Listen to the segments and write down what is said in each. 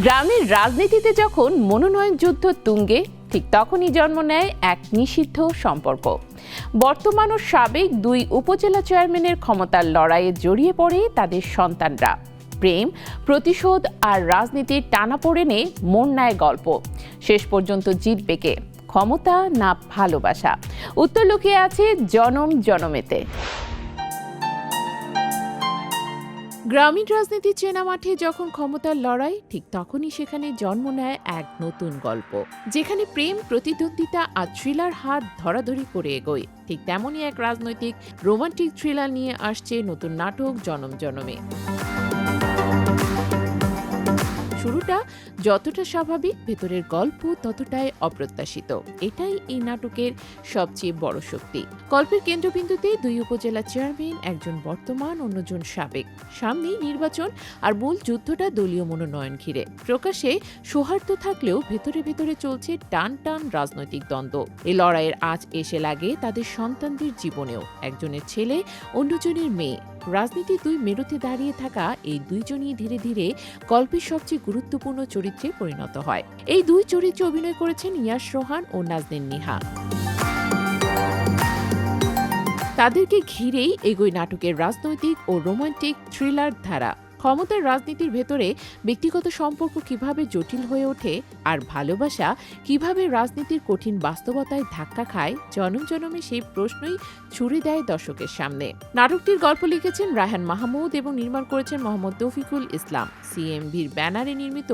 গ্রামের রাজনীতিতে যখন মনোনয়ন যুদ্ধ তুঙ্গে, ঠিক তখনই জন্ম নেয় এক নিষিদ্ধ সম্পর্ক। বর্তমান ও সাবেক দুই উপজেলা চেয়ারম্যানের ক্ষমতার লড়াইয়ে জড়িয়ে পড়ে তাদের সন্তানরা। প্রেম, প্রতিশোধ আর রাজনীতির টানাপোড়েনে মন নেয় গল্প। শেষ পর্যন্ত জিতবে কে, ক্ষমতা না ভালোবাসা? উত্তর লুকিয়ে আছে জনম জনমেতে। গ্রামীণ রাজনীতির চেনা মাঠে যখন ক্ষমতার লড়াই, ঠিক তখনই সেখানে জন্ম নেয় এক নতুন গল্প, যেখানে প্রেম, প্রতিদ্বন্দ্বিতা আর থ্রিলার হাত ধরাধরি করে এগোয়। ঠিক তেমনই এক রাজনৈতিক রোমান্টিক থ্রিলার নিয়ে আসছে নতুন নাটক জনম জনমে। শুরুটা যতটা স্বাভাবিক, ভেতরের গল্প ততটাই অপ্রত্যাশিত। এটাই এই নাটকের সবচেয়ে বড় শক্তি। গল্পের কেন্দ্রবিন্দুতে দুই উপজেলা চেয়ারম্যান, একজন বর্তমান, অন্যজন সাবেক। সামনেই নির্বাচন, আর মূল যুদ্ধটা দলীয় মনোনয়ন ঘিরে। প্রকাশ্যে সৌহার্দ্য থাকলেও ভেতরে ভেতরে চলছে টান টান রাজনৈতিক দ্বন্দ্ব। এই লড়াইয়ের আঁচ এসে লাগে তাদের সন্তানদের জীবনেও। একজনের ছেলে, অন্যজনের মেয়ে। রাজনীতির দুই মেরুতে দাঁড়িয়ে থাকা এই দুইজনই ধীরে ধীরে গল্পের সবচেয়ে গুরুত্বপূর্ণ চরিত্রে পরিণত হয়। এই দুই চরিত্রে অভিনয় করেছেন ইয়াশ রোহান ও নাজনীন নিহা। তাদেরকে ঘিরেই এগোয় নাটকের রাজনৈতিক ও রোমান্টিক থ্রিলার ধারা। ক্ষমতার রাজনীতির ভেতরে ব্যক্তিগত সম্পর্ক কিভাবে জটিল হয়ে ওঠে, আর ভালোবাসা কিভাবে রাজনীতির কঠিন বাস্তবতায় ধাক্কা খায়, জনম জনমে সেই প্রশ্নই ছুড়ে দেয় দর্শকের সামনে। নাটকটির গল্প লিখেছেন রায়হান মাহমুদ এবং নির্মাণ করেছেন মোহাম্মদ তৌফিকুল ইসলাম। সিএমভির ব্যানারে নির্মিত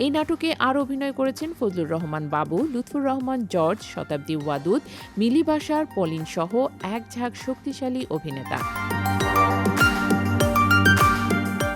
এই নাটকে আরও অভিনয় করেছেন ফজলুর রহমান বাবু, লুৎফুর রহমান জর্জ, শতাব্দী ওয়াদুদ, মিলি বাশার, পলিন সহ এক ঝাঁক শক্তিশালী অভিনেতা।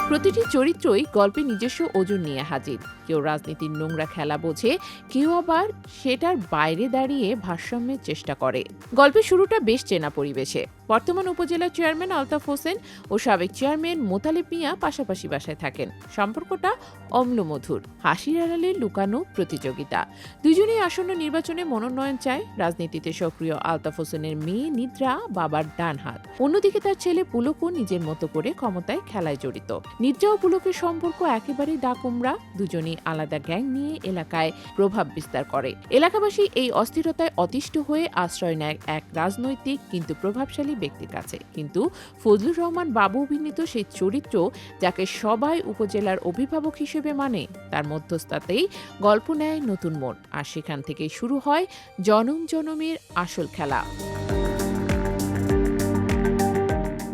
প্রতিটি চরিত্রই গল্পে নিজস্ব ওজন নিয়ে হাজির। কেউ রাজনীতির নোংরা খেলা বোঝে, কেউ আবার সেটার বাইরে দাঁড়িয়ে ভারসাম্যের চেষ্টা করে। গল্পের শুরুটা বেশ চেনা পরিবেশে। বর্তমান উপজেলা চেয়ারম্যান আলতাফ হোসেন ও সাবেক চেয়ারম্যান মোতালেব মিয়া পাশাপাশি বাসায় থাকেন। সম্পর্কটা অম্লমধুর, হাসির আড়ালে লুকানো প্রতিযোগিতা। দুজনেই আসন্ন নির্বাচনে মনোনয়ন চায়। রাজনীতিতে সক্রিয় আলতাফ হোসেনের মেয়ে নিদ্রা বাবার ডান হাত, অন্যদিকে তার ছেলে পুলকও নিজের মতো করে ক্ষমতায় খেলায় জড়িত। নিদ্রা ও পুলকের সম্পর্ক একেবারেই ডাকুমরা। দুজনেই আলাদা গ্যাং নিয়ে এলাকায় প্রভাব বিস্তার করে। এলাকাবাসী এই অস্থিরতায় অতিষ্ঠ হয়ে আশ্রয় নেয় এক রাজনৈতিক কিন্তু প্রভাবশালী ব্যক্তির কাছে। কিন্তু ফজলুর রহমান বাবু অভিনীত সেই চরিত্র, যাকে সবাই উপজেলার অভিভাবক হিসেবে মানে, তার মধ্যস্থতাতেই গল্প নেয় নতুন মোড়। আর সেখান থেকেই শুরু হয় জনম জনমের আসল খেলা।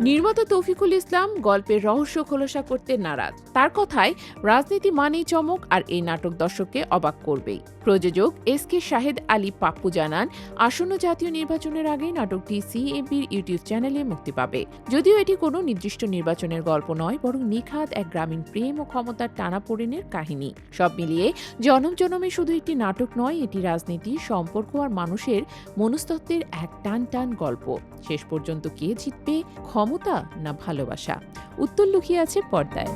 নির্মাতা তৌফিকুল ইসলাম গল্পের রহস্য খোলসা করতে নারাজ। তার কথায়, রাজনীতি মানেই চমক, আর এই নাটক দর্শককে অবাক করবেই। প্রযোজক এসকে শাহেদ আলী পাপ্পু জানান, আসন্ন জাতীয় নির্বাচনের আগেই নাটকটি সিএমবির ইউটিউব চ্যানেলে মুক্তি পাবে। যদিও এটি কোনো নির্দিষ্ট নির্বাচনের গল্প নয়, বরং নিখাদ এক গ্রামীণ প্রেম ও ক্ষমতার টানাপোড়েনের কাহিনী। সব মিলিয়ে জনম জনমে শুধু একটি নাটক নয়, এটি রাজনীতি, সম্পর্ক আর মানুষের মনস্তত্ত্বের এক টান টান গল্প। শেষ পর্যন্ত কে জিতবে, ক্ষমতা না ভালোবাসা? উত্তর লুকিয়ে আছে পর্দায়।